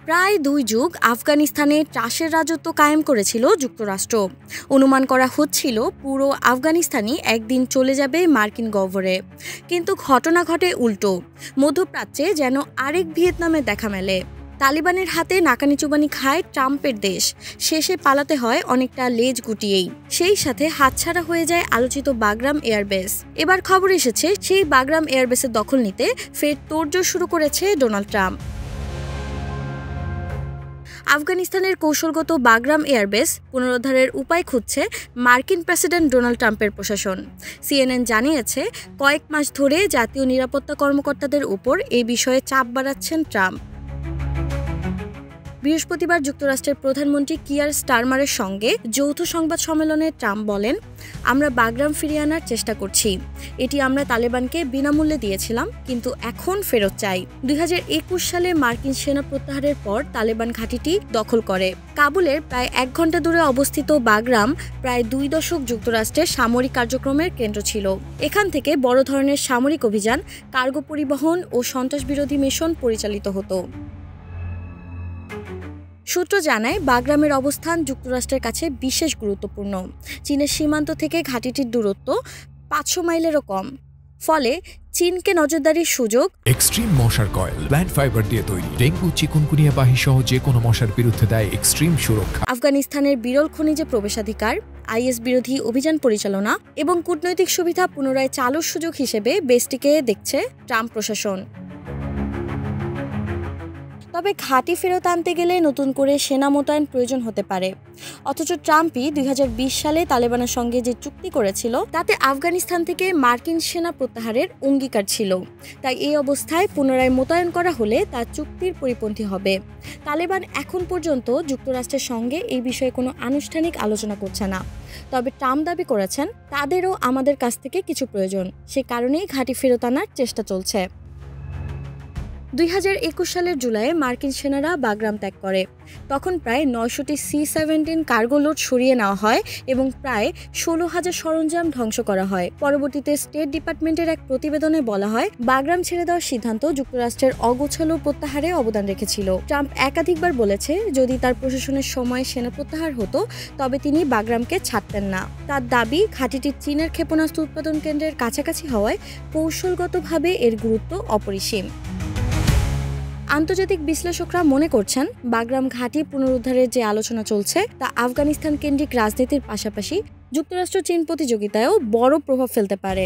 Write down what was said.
প্রায় ২ যুগ আফগানিস্তানে চাষের রাজত্ব কায়েম করেছিল যুক্তরাষ্ট্র। অনুমান করা হচ্ছিল পুরো আফগানিস্তানই একদিন চলে যাবে মার্কিন গহ্বরে। কিন্তু ঘটনা ঘটে উল্টো। মধ্যপ্রাচ্যে যেন আরেক ভিয়েতনামের দেখা মেলে। তালিবানের হাতে নাকানি চুবানি খায় ট্রাম্পের দেশ। শেষে পালাতে হয় অনেকটা লেজ গুটিয়েই। সেই সাথে হাতছাড়া হয়ে যায় আলোচিত বাগরাম এয়ারবেস। এবার খবর এসেছে সেই বাগরাম এয়ারবেসের দখল নিতে ফের তোড়জোড় শুরু করেছে ডোনাল্ড ট্রাম্প। আফগানিস্তানের কৌশলগত বাগরাম এয়ারবেস পুনরুদ্ধারের উপায় খুঁজছে মার্কিন প্রেসিডেন্ট ডোনাল্ড ট্রাম্পের প্রশাসন। সিএনএন জানিয়েছে, কয়েক মাস ধরে জাতীয় নিরাপত্তা কর্মকর্তাদের উপর এই বিষয়ে চাপ বাড়াচ্ছেন ট্রাম্প। বৃহস্পতিবার যুক্তরাষ্ট্রের প্রধানমন্ত্রী কিয়ার স্টারমারের সঙ্গে যৌথ সংবাদ সম্মেলনে ট্রাম্প বলেন, আমরা বাগরাম ফিরিয়ে আনার চেষ্টা করছি। এটি আমরা তালেবানকে বিনামূল্যে দিয়েছিলাম, কিন্তু এখন ফেরত চাই। ২০২১ সালে মার্কিন সেনা প্রত্যাহারের পর তালেবান ঘাঁটিটি দখল করে। কাবুলের প্রায় ১ ঘন্টা দূরে অবস্থিত বাগরাম প্রায় ২ দশক যুক্তরাষ্ট্রের সামরিক কার্যক্রমের কেন্দ্র ছিল। এখান থেকে বড় ধরনের সামরিক অভিযান, কার্গো পরিবহন ও সন্ত্রাসবিরোধী মিশন পরিচালিত হতো। সূত্র জানায়, বাগরামের অবস্থান যুক্তরাষ্ট্রের কাছে বিশেষ গুরুত্বপূর্ণ। চীনের সীমান্ত থেকে ঘাঁটিটির দূরত্ব ৫০০ মাইলেরও কম। ফলে চীনকে নজরদারির সুযোগ। এক্সট্রিম মশার কয়েল প্ল্যান্ট ফাইবার দিয়ে তৈরি, ডেঙ্গু, চিকুনগুনিয়া বাহি সহ যে কোনো মশার বিরুদ্ধে দেয় এক্সট্রিম সুরক্ষা। আফগানিস্তানের বিরল খনিজে প্রবেশাধিকার, আইএস বিরোধী অভিযান পরিচালনা এবং কূটনৈতিক সুবিধা পুনরায় চালুর সুযোগ হিসেবে দেশটিকে দেখছে ট্রাম্প প্রশাসন। তবে ঘাঁটি ফেরত আনতে গেলে নতুন করে সেনা মোতায়েন প্রয়োজন হতে পারে। অথচ ট্রাম্পই ২০২০ সালে তালেবানের সঙ্গে যে চুক্তি করেছিল তাতে আফগানিস্তান থেকে মার্কিন সেনা প্রত্যাহারের অঙ্গীকার ছিল। তাই এই অবস্থায় পুনরায় মোতায়েন করা হলে তা চুক্তির পরিপন্থী হবে। তালেবান এখন পর্যন্ত যুক্তরাষ্ট্রের সঙ্গে এই বিষয়ে কোনো আনুষ্ঠানিক আলোচনা করছে না। তবে ট্রাম্প দাবি করেছেন, তাদেরও আমাদের কাছ থেকে কিছু প্রয়োজন, সে কারণেই ঘাঁটি ফেরত আনার চেষ্টা চলছে। ২০২১ সালের জুলাইয়ে মার্কিন সেনারা বাগরাম ত্যাগ করে। তখন প্রায় ৯০০টি C-17 কার্গো লোড সরিয়ে নেওয়া হয় এবং প্রায় ১৬,০০০ সরঞ্জাম ধ্বংস করা হয়। পরবর্তীতে স্টেট ডিপার্টমেন্টের এক প্রতিবেদনে বলা হয়, বাগরাম ছেড়ে দেওয়ার সিদ্ধান্ত যুক্তরাষ্ট্রের অগোছালো প্রত্যাহারে অবদান রেখেছিল। ট্রাম্প একাধিকবার বলেছে, যদি তার প্রশাসনের সময় সেনা প্রত্যাহার হতো তবে তিনি বাগরামকে ছাড়তেন না। তার দাবি, ঘাঁটিটি চীনের ক্ষেপণাস্ত্র উৎপাদন কেন্দ্রের কাছাকাছি হওয়ায় কৌশলগতভাবে এর গুরুত্ব অপরিসীম। আন্তর্জাতিক বিশ্লেষকরা মনে করছেন, বাগরাম ঘাঁটি পুনরুদ্ধারের যে আলোচনা চলছে তা আফগানিস্তান কেন্দ্রিক রাজনীতির পাশাপাশি যুক্তরাষ্ট্র চীন প্রতিযোগিতায়ও বড় প্রভাব ফেলতে পারে।